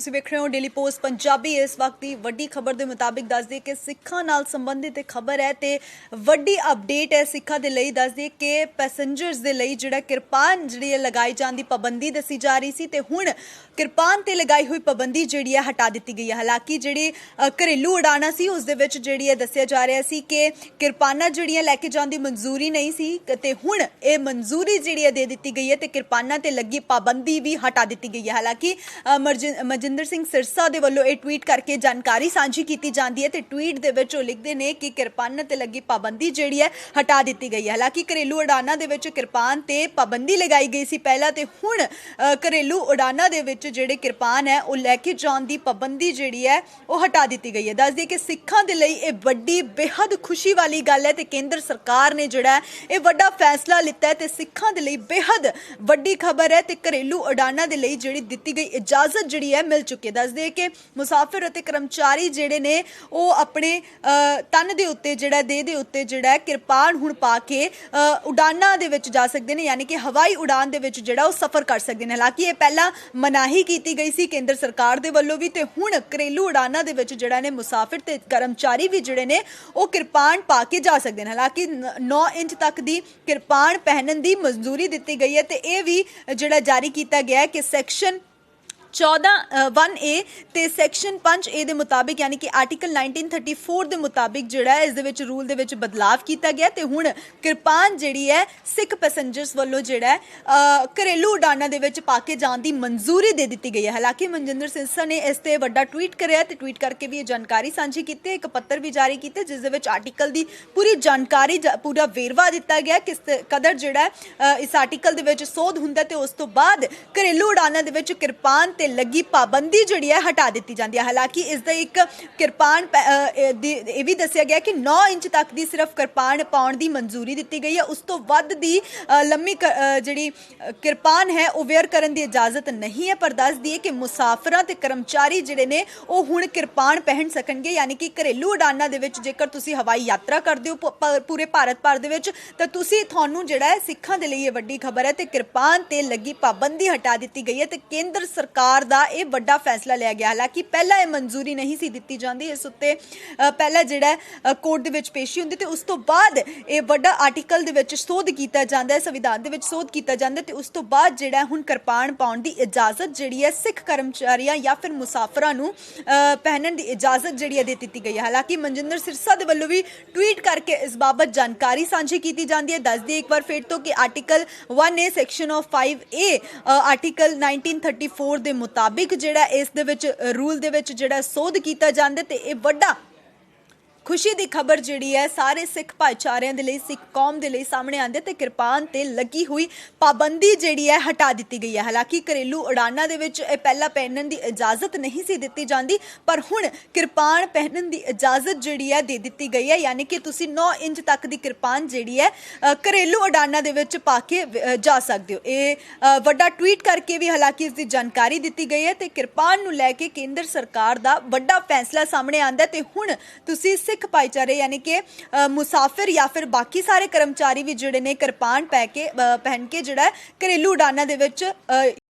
ਤੁਸੀਂ ਵੇਖ ਰਹੇ ਹੋ ਡੇਲੀ ਪੋਸਟ ਪੰਜਾਬੀ। ਇਸ ਵਕਤ ਦੀ ਵੱਡੀ ਖਬਰ ਦੇ ਮੁਤਾਬਿਕ ਦੱਸ ਦਈਏ ਕਿ ਸਿੱਖਾਂ ਨਾਲ ਸੰਬੰਧਿਤ ਇਹ ਖਬਰ ਹੈ ਤੇ ਵੱਡੀ ਅਪਡੇਟ ਹੈ ਸਿੱਖਾਂ ਦੇ ਲਈ। ਦੱਸ ਦਈਏ ਕਿ ਪੈਸੇਂਜਰਸ ਦੇ ਲਈ ਜਿਹੜਾ ਕਿਰਪਾਨ ਜਿਹੜੀ ਲਗਾਈ ਜਾਣ ਦੀ ਪਾਬੰਦੀ ਦੱਸੀ ਜਾ ਰਹੀ ਸੀ ਤੇ ਹੁਣ ਕਿਰਪਾਨ ਤੇ ਲਗਾਈ ਹੋਈ ਪਾਬੰਦੀ ਜਿਹੜੀ ਹੈ ਹਟਾ ਦਿੱਤੀ ਗਈ ਹੈ। ਹਾਲਾਂਕਿ ਜਿਹੜੀ ਘਰੇਲੂ ਉਡਾਣਾ ਸੀ ਉਸ ਦੇ ਵਿੱਚ ਜਿਹੜੀ ਹੈ ਦੱਸਿਆ ਜਾ ਰਿਹਾ ਸੀ ਕਿ ਕਿਰਪਾਨਾਂ ਜਿਹੜੀਆਂ ਲੈ ਕੇ ਜਾਣ ਦੀ ਮਨਜ਼ੂਰੀ ਨਹੀਂ ਸੀ ਤੇ ਹੁਣ ਇਹ ਮਨਜ਼ੂਰੀ ਜਿਹੜੀ ਹੈ ਦੇ ਦਿੱਤੀ ਗਈ ਹੈ ਤੇ ਕਿਰਪਾਨਾਂ ਤੇ ਲੱਗੀ ਪਾਬੰਦੀ ਵੀ ਹਟਾ ਦਿੱਤੀ ਗਈ ਹੈ। ਹਾਲਾਂਕਿ ਮਨਜਿੰਦਰ ਸਿੰਘ ਸਿਰਸਾ ਦੇ ਵੱਲੋਂ ਇਹ ਟਵੀਟ ਕਰਕੇ ਜਾਣਕਾਰੀ ਸਾਂਝੀ ਕੀਤੀ ਜਾਂਦੀ ਹੈ ਤੇ ਟਵੀਟ ਦੇ ਵਿੱਚ ਉਹ ਲਿਖਦੇ ਨੇ ਕਿ ਕਿਰਪਾਨਾਂ ਤੇ ਲੱਗੀ ਪਾਬੰਦੀ ਜਿਹੜੀ ਹੈ ਹਟਾ ਦਿੱਤੀ ਗਈ ਹੈ। ਹਾਲਾਂਕਿ ਘਰੇਲੂ ਉਡਾਨਾਂ ਦੇ ਵਿੱਚ ਕਿਰਪਾਨ ਤੇ ਪਾਬੰਦੀ ਲਗਾਈ ਗਈ ਸੀ ਪਹਿਲਾਂ ਤੇ ਹੁਣ ਘਰੇਲੂ ਉਡਾਨਾਂ ਦੇ ਵਿੱਚ ਜਿਹੜੇ ਕਿਰਪਾਨ ਹੈ ਉਹ ਲੈ ਕੇ ਜਾਣ ਦੀ ਪਾਬੰਦੀ ਜਿਹੜੀ ਹੈ ਉਹ ਹਟਾ ਦਿੱਤੀ ਗਈ ਹੈ। ਦੱਸ ਦਈਏ ਕਿ ਸਿੱਖਾਂ ਦੇ ਲਈ ਇਹ ਵੱਡੀ ਬੇहद ਖੁਸ਼ੀ ਵਾਲੀ ਗੱਲ ਹੈ ਤੇ ਕੇਂਦਰ ਸਰਕਾਰ ਨੇ ਜਿਹੜਾ ਇਹ ਵੱਡਾ ਫੈਸਲਾ ਲਿੱਤਾ ਹੈ ਤੇ ਸਿੱਖਾਂ ਦੇ ਲਈ ਬੇहद ਵੱਡੀ ਖਬਰ ਹੈ ਤੇ ਘਰੇਲੂ ਉਡਾਨਾਂ ਦੇ ਲਈ ਜਿਹੜੀ ਦਿੱਤੀ ਗਈ ਇਜਾਜ਼ਤ ਜਿਹੜੀ ਹੈ ਮਿਲ ਚੁੱਕੀ ਹੈ। ਦੱਸ ਦਈਏ ਕਿ ਮੁਸਾਫਿਰ ਅਤੇ ਕਰਮਚਾਰੀ ਜਿਹੜੇ ਨੇ ਉਹ ਆਪਣੇ ਤਨ ਦੇ ਉੱਤੇ ਜਿਹੜਾ ਦੇਹ ਦੇ ਉੱਤੇ ਜਿਹੜਾ ਕਿਰਪਾਨ ਹੁਣ ਪਾ ਕੇ ਉਡਾਨਾਂ ਦੇ ਵਿੱਚ ਜਾ ਸਕਦੇ ਨੇ, ਯਾਨੀ ਕਿ ਹਵਾਈ ਉਡਾਨ ਦੇ ਵਿੱਚ ਜਿਹੜਾ ਉਹ ਸਫ਼ਰ ਕਰ ਸਕਦੇ ਨੇ। ਹਾਲਾਂਕਿ ਇਹ ਪਹਿਲਾਂ ਮਨਾਹੀ ਕੀਤੀ ਗਈ ਸੀ ਕੇਂਦਰ ਸਰਕਾਰ ਦੇ ਵੱਲੋਂ ਵੀ ਤੇ ਹੁਣ ਘਰੇਲੂ ਉਡਾਨਾਂ ਦੇ ਵਿੱਚ ਜਿਹੜਾ ਨੇ ਮੁਸਾਫਿਰ ਤੇ ਕਰਮਚਾਰੀ ਵੀ ਜਿਹੜੇ ਨੇ ਉਹ ਕਿਰਪਾਨ ਪਾ ਕੇ ਜਾ ਸਕਦੇ ਨੇ। ਹਾਲਾਂਕਿ 9 ਇੰਚ ਤੱਕ ਦੀ ਕਿਰਪਾਨ ਪਹਿਨਣ ਦੀ ਮਨਜ਼ੂਰੀ ਦਿੱਤੀ ਗਈ ਹੈ ਤੇ ਇਹ ਵੀ ਜਿਹੜਾ ਜਾਰੀ ਕੀਤਾ ਗਿਆ ਹੈ ਕਿ ਸੈਕਸ਼ਨ 14(1)(a) ਤੇ ਸੈਕਸ਼ਨ 5(a) ਦੇ ਮੁਤਾਬਿਕ, ਯਾਨੀ ਕਿ ਆਰਟੀਕਲ 1934 ਦੇ ਮੁਤਾਬਿਕ ਜਿਹੜਾ ਇਸ ਦੇ ਵਿੱਚ ਰੂਲ ਦੇ ਵਿੱਚ ਬਦਲਾਵ ਕੀਤਾ ਗਿਆ ਤੇ ਹੁਣ ਕਿਰਪਾਨ ਜਿਹੜੀ ਹੈ ਸਿੱਖ ਪੈਸੇਂਜਰਸ ਵੱਲੋਂ ਜਿਹੜਾ ਘਰੇਲੂ ਉਡਾਨਾਂ ਦੇ ਵਿੱਚ ਪਾ ਕੇ ਜਾਣ ਦੀ ਮਨਜ਼ੂਰੀ ਦੇ ਦਿੱਤੀ ਗਈ ਹੈ। ਹਾਲਾਂਕਿ ਮਨਜਿੰਦਰ ਸਿਰਸਾ ਨੇ ਇਸ ਤੇ ਵੱਡਾ ਟਵੀਟ ਕਰਿਆ ਤੇ ਟਵੀਟ ਕਰਕੇ ਵੀ ਇਹ ਜਾਣਕਾਰੀ ਸਾਂਝੀ ਕੀਤੀ, ਇੱਕ ਪੱਤਰ ਵੀ ਜਾਰੀ ਕੀਤਾ ਜਿਸ ਦੇ ਵਿੱਚ ਆਰਟੀਕਲ ਦੀ ਪੂਰੀ ਜਾਣਕਾਰੀ ਪੂਰਾ ਵੇਰਵਾ ਦਿੱਤਾ ਗਿਆ ਕਿਸ ਕਦਰ ਜਿਹੜਾ ਇਸ ਆਰਟੀਕਲ ਦੇ ਵਿੱਚ ਸੋਧ ਹੁੰਦਾ ਤੇ ਉਸ ਤੋਂ ਬਾਅਦ ਘਰੇਲੂ ਉਡਾਨਾਂ ਦੇ ਵਿੱਚ ਕਿਰਪਾਨ ਤੇ ਲੱਗੀ ਪਾਬੰਦੀ ਜਿਹੜੀ ਹੈ ਹਟਾ ਦਿੱਤੀ ਜਾਂਦੀ ਹੈ। ਹਾਲਾਂਕਿ ਇਸ ਦਾ ਇੱਕ ਕਿਰਪਾਨ ਇਹ ਵੀ ਦੱਸਿਆ ਗਿਆ ਕਿ 9 ਇੰਚ ਤੱਕ ਦੀ ਸਿਰਫ ਕਿਰਪਾਨ ਪਾਉਣ ਦੀ ਮਨਜ਼ੂਰੀ ਦਿੱਤੀ ਗਈ ਹੈ, ਉਸ ਤੋਂ ਵੱਧ ਦੀ ਲੰਮੀ ਜਿਹੜੀ ਕਿਰਪਾਨ ਹੈ ਉਹ ਵੇਅਰ ਕਰਨ ਦੀ ਇਜਾਜ਼ਤ ਨਹੀਂ ਹੈ। ਪਰ ਦੱਸ ਦਈਏ ਕਿ ਮੁਸਾਫਰਾਂ ਤੇ ਕਰਮਚਾਰੀ ਜਿਹੜੇ ਨੇ ਉਹ ਹੁਣ ਕਿਰਪਾਨ ਪਹਿਨ ਸਕਣਗੇ, ਯਾਨੀ ਕਿ ਘਰੇਲੂ ਉਡਾਨਾਂ ਦੇ ਵਿੱਚ ਜੇਕਰ ਤੁਸੀਂ ਹਵਾਈ ਯਾਤਰਾ ਕਰਦੇ ਹੋ ਪੂਰੇ ਭਾਰਤ ਭਰ ਦੇ ਵਿੱਚ ਤਾਂ ਤੁਹਾਨੂੰ ਜਿਹੜਾ ਹੈ ਸਿੱਖਾਂ ਦੇ ਲਈ ਇਹ ਵੱਡੀ ਖਬਰ ਹੈ ਤੇ ਕਿਰਪਾਨ ਤੇ ਲੱਗੀ ਪਾਬੰਦੀ ਹਟਾ ਦਿੱਤੀ ਗਈ ਹੈ ਤੇ ਕੇਂਦਰ ਸਰਕਾਰ ਦਾ ਇਹ ਵੱਡਾ ਫੈਸਲਾ ਲਿਆ ਗਿਆ। ਹਾਲਾਂਕਿ ਪਹਿਲਾਂ ਇਹ ਮਨਜ਼ੂਰੀ ਨਹੀਂ ਸੀ ਦਿੱਤੀ ਜਾਂਦੀ, ਇਸ ਉੱਤੇ ਪਹਿਲਾਂ ਜਿਹੜਾ ਕੋਰਟ ਦੇ ਵਿੱਚ ਪੇਸ਼ੀ ਹੁੰਦੀ ਤੇ ਉਸ ਤੋਂ ਬਾਅਦ ਇਹ ਵੱਡਾ ਆਰਟੀਕਲ ਦੇ ਵਿੱਚ ਸੋਧ ਕੀਤਾ ਜਾਂਦਾ ਹੈ, ਸੰਵਿਧਾਨ ਦੇ ਵਿੱਚ ਸੋਧ ਕੀਤਾ ਜਾਂਦਾ ਤੇ ਉਸ ਤੋਂ ਬਾਅਦ ਜਿਹੜਾ ਹੁਣ ਕਿਰਪਾਨ ਪਾਉਣ ਦੀ ਇਜਾਜ਼ਤ ਜਿਹੜੀ ਹੈ ਸਿੱਖ ਕਰਮਚਾਰੀਆਂ ਜਾਂ ਫਿਰ ਮੁਸਾਫਰਾਂ ਨੂੰ ਪਹਿਨਣ ਦੀ ਇਜਾਜ਼ਤ ਜਿਹੜੀ ਹੈ ਦੇ ਦਿੱਤੀ ਗਈ ਹੈ। ਹਾਲਾਂਕਿ ਮਨਜਿੰਦਰ ਸਿਰਸਾ ਦੇ ਵੱਲੋਂ ਵੀ ਟਵੀਟ ਕਰਕੇ ਇਸ ਬਾਬਤ ਜਾਣਕਾਰੀ ਸਾਂਝੀ ਕੀਤੀ ਜਾਂਦੀ ਹੈ। ਦੱਸ ਦਈਏ ਇੱਕ ਵਾਰ ਫਿਰ ਤੋਂ ਕਿ article 1(a) section 5(a) article 1934 ਦੇ ਮੁਤਾਬਿਕ ਜਿਹੜਾ ਇਸ ਦੇ ਵਿੱਚ ਰੂਲ ਦੇ ਵਿੱਚ ਜਿਹੜਾ ਸੋਧ ਕੀਤਾ ਜਾਂਦਾ ਤੇ ਇਹ ਵੱਡਾ ਖੁਸ਼ੀ ਦੀ ਖਬਰ ਜਿਹੜੀ ਹੈ ਸਾਰੇ ਸਿੱਖ ਭਾਈਚਾਰਿਆਂ ਦੇ ਲਈ, ਸਿੱਖ ਕੌਮ ਦੇ ਲਈ ਸਾਹਮਣੇ ਆਉਂਦੇ ਤੇ ਕਿਰਪਾਨ ਤੇ ਲੱਗੀ ਹੋਈ ਪਾਬੰਦੀ ਜਿਹੜੀ ਹੈ ਹਟਾ ਦਿੱਤੀ ਗਈ ਹੈ। ਹਾਲਾਂਕਿ ਘਰੇਲੂ ਉਡਾਨਾਂ ਦੇ ਵਿੱਚ ਇਹ ਪਹਿਲਾਂ ਪਹਿਨਣ ਦੀ ਇਜਾਜ਼ਤ ਨਹੀਂ ਸੀ ਦਿੱਤੀ ਜਾਂਦੀ ਪਰ ਹੁਣ ਕਿਰਪਾਨ ਪਹਿਨਣ ਦੀ ਇਜਾਜ਼ਤ ਜਿਹੜੀ ਹੈ ਦੇ ਦਿੱਤੀ ਗਈ ਹੈ, ਯਾਨੀ ਕਿ ਤੁਸੀਂ 9 ਇੰਚ ਤੱਕ ਦੀ ਕਿਰਪਾਨ ਜਿਹੜੀ ਹੈ ਘਰੇਲੂ ਉਡਾਨਾਂ ਦੇ ਵਿੱਚ ਪਾ ਕੇ ਜਾ ਸਕਦੇ ਹੋ। ਇਹ ਵੱਡਾ ਟਵੀਟ ਕਰਕੇ ਵੀ ਹਾਲਾਂਕਿ ਇਸ ਦੀ ਜਾਣਕਾਰੀ ਦਿੱਤੀ ਗਈ ਹੈ ਤੇ ਕਿਰਪਾਨ ਨੂੰ ਲੈ ਕੇ ਕੇਂਦਰ ਸਰਕਾਰ ਦਾ ਵੱਡਾ ਫੈਸਲਾ ਸਾਹਮਣੇ ਆਉਂਦਾ ਤੇ ਹੁਣ ਤੁਸੀਂ ਸਿੱਖ ਭਾਈਚਾਰੇ ਯਾਨੀ ਕਿ ਮੁਸਾਫਿਰ ਜਾਂ ਫਿਰ ਬਾਕੀ ਸਾਰੇ ਕਰਮਚਾਰੀ ਵੀ ਜਿਹੜੇ ਨੇ ਕਿਰਪਾਨ ਪਹਿਨ ਕੇ ਜਿਹੜਾ ਘਰੇਲੂ ਉਡਾਨਾਂ ਦੇ ਵਿੱਚ